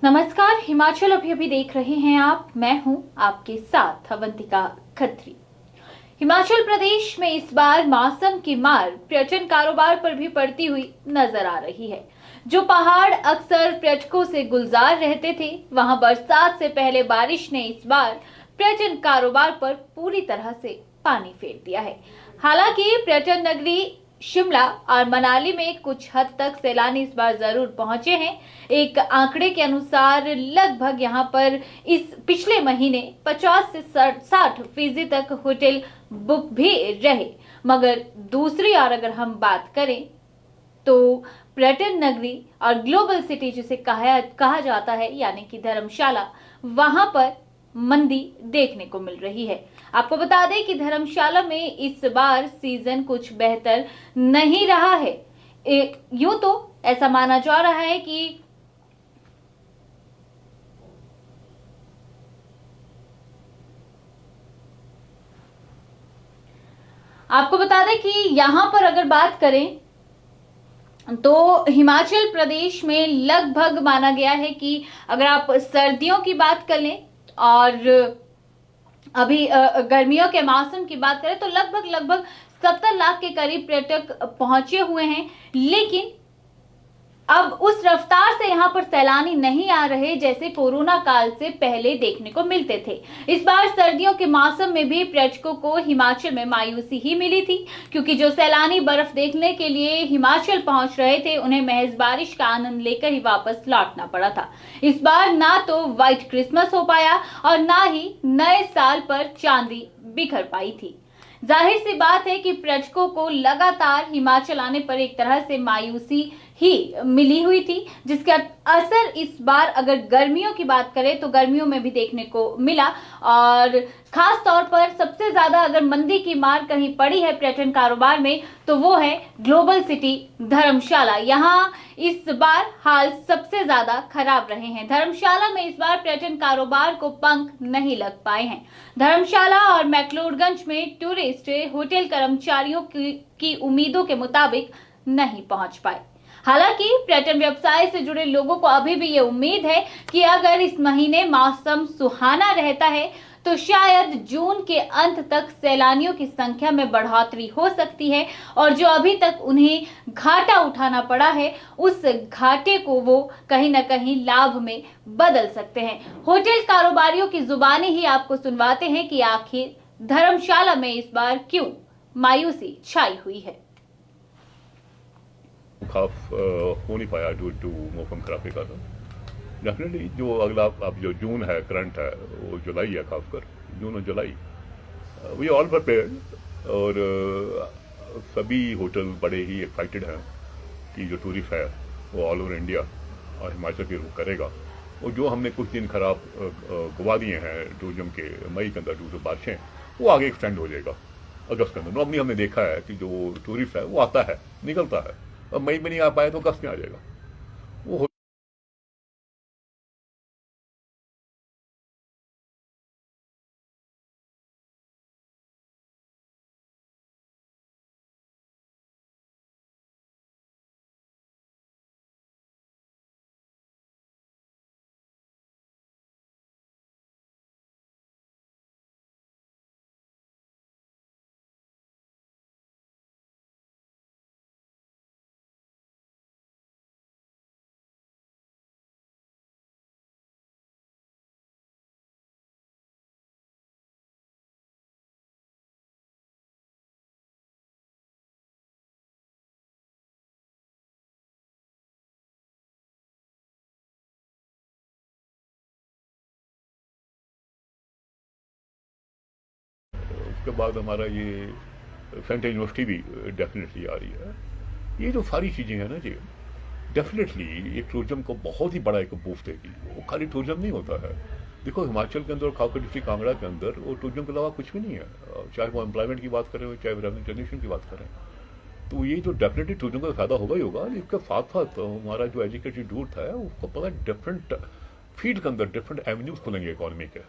नमस्कार। हिमाचल अभी देख रहे हैं आप। मैं हूं आपके साथ अवंतिका खत्री। हिमाचल प्रदेश में इस बार मौसम की मार पर्यटन कारोबार पर भी पड़ती हुई नजर आ रही है। जो पहाड़ अक्सर पर्यटकों से गुलजार रहते थे, वहां बरसात से पहले बारिश ने इस बार पर्यटन कारोबार पर पूरी तरह से पानी फेर दिया है। हालांकि पर्यटन नगरी शिमला और मनाली में कुछ हद तक सैलानी इस बार जरूर पहुंचे हैं। एक आंकड़े के अनुसार लगभग यहां पर इस पिछले महीने 50 से 60% तक होटल बुक भी रहे। मगर दूसरी ओर अगर हम बात करें तो पर्यटन नगरी और ग्लोबल सिटी जिसे कहा जाता है, यानी कि धर्मशाला, वहां पर मंदी देखने को मिल रही है। आपको बता दें कि धर्मशाला में इस बार सीजन कुछ बेहतर नहीं रहा है। यूं तो ऐसा माना जा रहा है कि आपको बता दें कि यहां पर अगर बात करें तो हिमाचल प्रदेश में लगभग माना गया है कि अगर आप सर्दियों की बात कर लें और अभी गर्मियों के मौसम की बात करें तो लगभग 70 लाख के करीब पर्यटक पहुंचे हुए हैं। लेकिन अब उस रफ्तार से यहाँ पर सैलानी नहीं आ रहे जैसे कोरोना काल से पहले देखने को मिलते थे। इस बार सर्दियों के मौसम में भी पर्यटकों को हिमाचल में मायूसी ही मिली थी, क्योंकि जो सैलानी बर्फ देखने के लिए हिमाचल पहुंच रहे थे, उन्हें महज बारिश का आनंद लेकर ही वापस लौटना पड़ा था। इस बार ना तो व्हाइट क्रिसमस हो पाया और ना ही नए साल पर चांदी बिखर पाई थी। जाहिर सी बात है कि पर्यटकों को लगातार हिमाचल आने पर एक तरह से मायूसी ही मिली हुई थी, जिसका असर इस बार अगर गर्मियों की बात करें तो गर्मियों में भी देखने को मिला। और खास तौर पर सबसे ज्यादा अगर मंदी की मार कहीं पड़ी है पर्यटन कारोबार में तो वो है ग्लोबल सिटी धर्मशाला। यहाँ इस बार हाल सबसे ज्यादा खराब रहे हैं। धर्मशाला में इस बार पर्यटन कारोबार को पंख नहीं लग पाए हैं। धर्मशाला और मैक्लोडगंज में टूरिस्ट होटल कर्मचारियों की उम्मीदों के मुताबिक नहीं पहुंच पाए। हालांकि पर्यटन व्यवसाय से जुड़े लोगों को अभी भी ये उम्मीद है कि अगर इस महीने मौसम सुहाना रहता है तो शायद जून के अंत तक सैलानियों की संख्या में बढ़ोतरी हो सकती है और जो अभी तक उन्हें घाटा उठाना पड़ा है उस घाटे को वो कहीं ना कहीं लाभ में बदल सकते हैं। होटल कारोबारियों की जुबानी ही आपको सुनवाते हैं कि आखिर धर्मशाला में इस बार क्यों मायूसी छाई हुई है। खास हो नहीं पाया ड्यू टू मौसम खराबी का। डेफिनेटली जो अगला अब जो जून है करंट है वो जुलाई है, खासकर जून और जुलाई वी ऑल प्रिपेयर्ड। और सभी होटल बड़े ही एक्साइटेड हैं कि जो टूरिस्ट है वो ऑल ओवर इंडिया और हिमाचल की रुख करेगा। और जो हमने कुछ दिन खराब गवा दिए हैं टूरिज्म के मई के अंदर जो बारिशें, वो आगे एक्सटेंड हो जाएगा अगस्त के अंदर। नॉर्मली हमने देखा है कि जो टूरिस्ट है वो आता है निकलता है, अब मई में नहीं आ पाए तो अगस्त में आ जाएगा वो। उसके बाद हमारा ये सेंट्रल यूनिवर्सिटी भी डेफिनेटली आ रही है। ये जो सारी चीज़ें हैं ना जी, डेफिनेटली एक टूरिज्म को बहुत ही बड़ा एक बूस्ट देगी। वो खाली टूरिज्म नहीं होता है। देखो हिमाचल के अंदर और खासकर डिस्ट्रिक्ट कांगड़ा के अंदर वो टूरिज्म के अलावा कुछ भी नहीं है। चाहे वो एम्प्लॉयमेंट की बात करें चाहे रेवेन्यू जनरेशन की बात करें, तो ये जो डेफिनेटली टूरिज्म का फायदा होगा ही होगा। इसके साथ साथ हमारा जो एजुकेटेड यूथ है उसको पता है डिफरेंट फील्ड के अंदर डिफरेंट एवेन्यूज खुलेंगे इकोनॉमी के,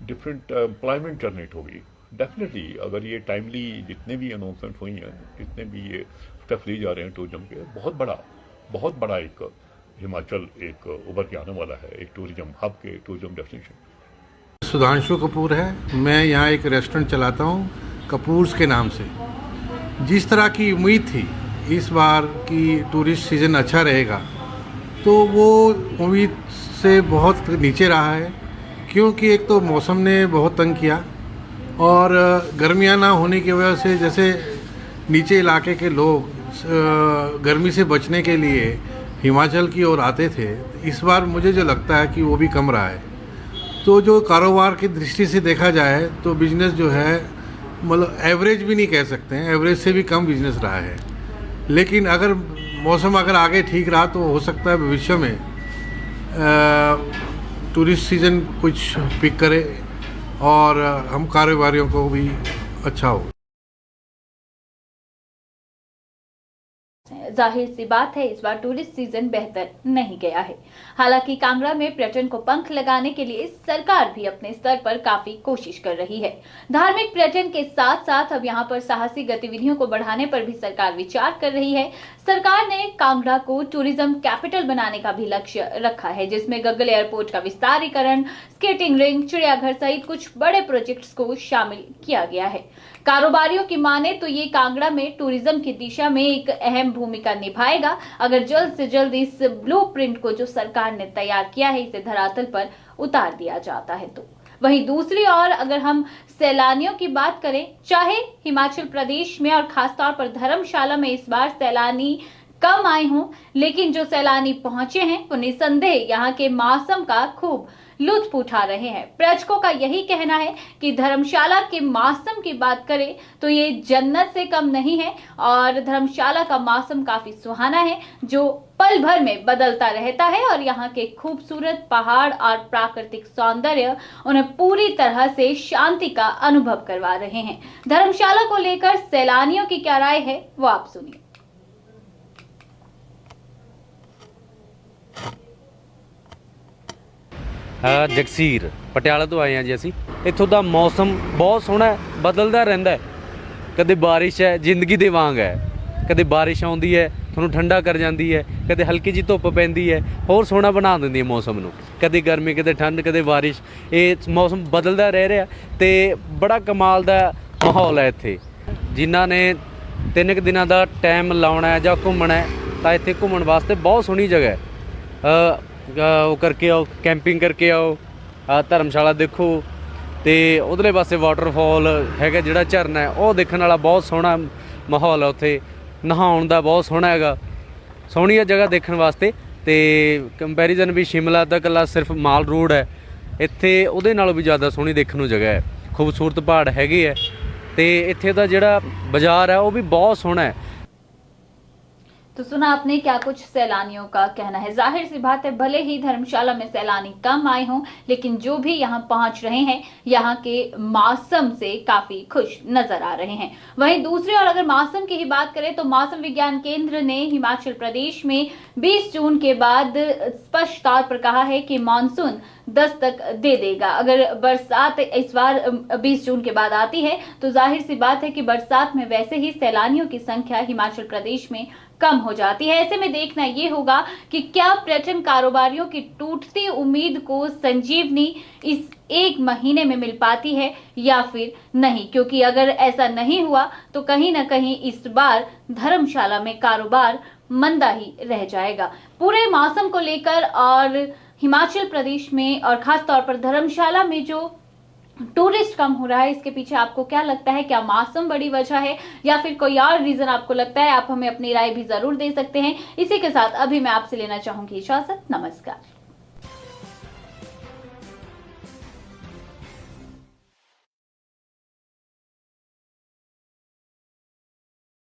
डिफरेंट एम्प्लॉयमेंट जनरेट होगी। डेफिनेटली अगर ये टाइमली जितने भी अनाउंसमेंट हुई हैं, जितने भी ये स्टेप्स लिए जा रहे हैं टूरिज्म के, बहुत बड़ा एक हिमाचल एक उभर के आने वाला है, एक टूरिज्म हब के टूरिज्म डेस्टिनेशन। सुधांशु कपूर है, मैं यहाँ एक रेस्टोरेंट चलाता हूँ कपूर्स के नाम से। जिस तरह की उम्मीद थी इस बार की टूरिस्ट सीज़न अच्छा रहेगा, तो वो उम्मीद से बहुत नीचे रहा है, क्योंकि एक तो मौसम ने बहुत तंग किया और गर्मियाँ ना होने की वजह से जैसे नीचे इलाके के लोग गर्मी से बचने के लिए हिमाचल की ओर आते थे, इस बार मुझे जो लगता है कि वो भी कम रहा है। तो जो कारोबार की दृष्टि से देखा जाए तो बिजनेस जो है, मतलब एवरेज भी नहीं कह सकते हैं, एवरेज से भी कम बिजनेस रहा है। लेकिन अगर मौसम आगे ठीक रहा तो हो सकता है भविष्य में टूरिस्ट सीज़न कुछ पिक करे और हम कारोबारियों को भी अच्छा हो। जाहिर सी बात है इस बार टूरिस्ट सीजन बेहतर नहीं गया है। हालांकि कांगड़ा में पर्यटन को पंख लगाने के लिए सरकार भी अपने स्तर पर काफी कोशिश कर रही है। धार्मिक पर्यटन के साथ साथ अब यहां पर साहसिक गतिविधियों को बढ़ाने पर भी सरकार विचार कर रही है। सरकार ने कांगड़ा को टूरिज्म कैपिटल बनाने का भी लक्ष्य रखा है, जिसमें गग्गल एयरपोर्ट का विस्तारीकरण, स्केटिंग रिंग, चिड़ियाघर सहित कुछ बड़े प्रोजेक्ट्स को शामिल किया गया है। कारोबारियों की माने तो ये कांगड़ा में टूरिज्म की दिशा में एक अहम भूमिका निभाएगा, अगर जल्द से जल्द इस ब्लूप्रिंट को जो सरकार ने तैयार किया है इसे धरातल पर उतार दिया जाता है तो। वहीं दूसरी ओर अगर हम सैलानियों की बात करें, चाहे हिमाचल प्रदेश में और खासतौर पर धर्मशाला में इस बार सैलानी कम आए हों, लेकिन जो सैलानी पहुंचे हैं वो निसंदेह यहाँ के मौसम का खूब लुत्फ उठा रहे हैं। पर्यटकों का यही कहना है कि धर्मशाला के मौसम की बात करें तो ये जन्नत से कम नहीं है और धर्मशाला का मौसम काफी सुहाना है, जो पल भर में बदलता रहता है और यहाँ के खूबसूरत पहाड़ और प्राकृतिक सौंदर्य उन्हें पूरी तरह से शांति का अनुभव करवा रहे हैं। धर्मशाला को लेकर सैलानियों की क्या राय है वो आप सुनिए। ਜਗਸੀਰ ਪਟਿਆਲਾ ਤੋਂ ਆਏ ਹਾਂ ਜੀ ਅਸੀਂ। ਇੱਥੋਂ ਦਾ ਮੌਸਮ ਬਹੁਤ ਸੋਹਣਾ ਹੈ, ਬਦਲਦਾ ਰਹਿੰਦਾ ਹੈ। ਕਦੇ ਬਾਰਿਸ਼ ਹੈ, ਜ਼ਿੰਦਗੀ ਦੇ ਵਾਂਗ ਹੈ। ਕਦੇ ਬਾਰਿਸ਼ ਆਉਂਦੀ ਹੈ, ਤੁਹਾਨੂੰ ਠੰਡਾ ਕਰ ਜਾਂਦੀ ਹੈ, ਕਦੇ ਹਲਕੀ ਜਿਹੀ ਧੁੱਪ ਪੈਂਦੀ ਹੈ, ਹੋਰ ਸੋਹਣਾ ਬਣਾ ਦਿੰਦੀ ਹੈ ਮੌਸਮ ਨੂੰ। ਕਦੇ ਗਰਮੀ, ਕਦੇ ਠੰਡ, ਕਦੇ ਬਾਰਿਸ਼, ਇਹ ਮੌਸਮ ਬਦਲਦਾ ਰਹਿ ਰਿਹਾ ਤੇ ਬੜਾ ਕਮਾਲ ਦਾ ਮਾਹੌਲ ਹੈ ਇੱਥੇ। ਜਿਨ੍ਹਾਂ ਨੇ 3 ਦਿਨਾਂ ਦਾ ਟਾਈਮ ਲਾਉਣਾ ਹੈ ਜਾਂ ਘੁੰਮਣਾ ਹੈ ਤਾਂ ਇੱਥੇ ਘੁੰਮਣ ਵਾਸਤੇ ਬਹੁਤ ਸੋਹਣੀ ਜਗ੍ਹਾ ਹੈ। ਉਹ ਕਰਕੇ ਆਓ, ਕੈਂਪਿੰਗ ਕਰਕੇ ਆਓ, ਧਰਮਸ਼ਾਲਾ ਦੇਖੋ ਤੇ ਉਧਰਲੇ ਪਾਸੇ ਵਾਟਰਫਾਲ ਹੈਗਾ, ਜਿਹੜਾ ਝਰਨਾ ਹੈ ਉਹ ਦੇਖਣ ਵਾਲਾ ਬਹੁਤ ਸੋਹਣਾ ਮਾਹੌਲ ਹੈ। ਉੱਥੇ ਨਹਾਉਣ ਦਾ ਬਹੁਤ ਸੋਹਣਾ ਹੈਗਾ, ਸੋਹਣੀ ਆ ਜਗ੍ਹਾ ਦੇਖਣ ਵਾਸਤੇ। ਤੇ ਕੰਪੈਰੀਜ਼ਨ ਵੀ ਸ਼ਿਮਲਾ ਦਾ ਇਕੱਲਾ ਸਿਰਫ ਮਾਲ ਰੋਡ ਹੈ, ਇੱਥੇ ਉਹਦੇ ਨਾਲੋਂ ਵੀ ਜ਼ਿਆਦਾ ਸੋਹਣੀ ਦੇਖਣ ਨੂੰ ਜਗ੍ਹਾ ਹੈ। ਖੂਬਸੂਰਤ ਪਹਾੜ ਹੈਗੇ ਹੈ ਤੇ ਇੱਥੇ ਦਾ ਜਿਹੜਾ ਬਾਜ਼ਾਰ ਹੈ ਉਹ ਵੀ ਬਹੁਤ ਸੋਹਣਾ ਹੈ। तो सुना आपने क्या कुछ सैलानियों का कहना है। जाहिर सी बात है भले ही धर्मशाला में सैलानी कम आए हों, लेकिन जो भी यहाँ पहुंच रहे हैं यहाँ के मौसम से काफी खुश नजर आ रहे हैं। वहीं दूसरी ओर अगर मौसम की ही बात करें तो मौसम विज्ञान केंद्र ने हिमाचल प्रदेश में 20 जून के बाद स्पष्ट तौर पर कहा है कि मानसून दस्तक दे देगा। अगर बरसात इस बार 20 जून के बाद आती है तो जाहिर सी बात है कि बरसात में वैसे ही सैलानियों की संख्या हिमाचल प्रदेश में कम हो जाती है। ऐसे में देखना ये होगा कि क्या पर्यटन कारोबारियों की टूटती उम्मीद को संजीवनी इस 1 महीने में मिल पाती है या फिर नहीं, क्योंकि अगर ऐसा नहीं हुआ तो कहीं ना कहीं इस बार धर्मशाला में कारोबार मंदा ही रह जाएगा। पूरे मौसम को लेकर और हिमाचल प्रदेश में और खास तौर पर धर्मशाला में जो टूरिस्ट कम हो रहा है, इसके पीछे आपको क्या लगता है? क्या मौसम बड़ी वजह है या फिर कोई और रीजन आपको लगता है? आप हमें अपनी राय भी जरूर दे सकते हैं। इसी के साथ अभी मैं आपसे लेना चाहूंगी इजाजत। नमस्कार।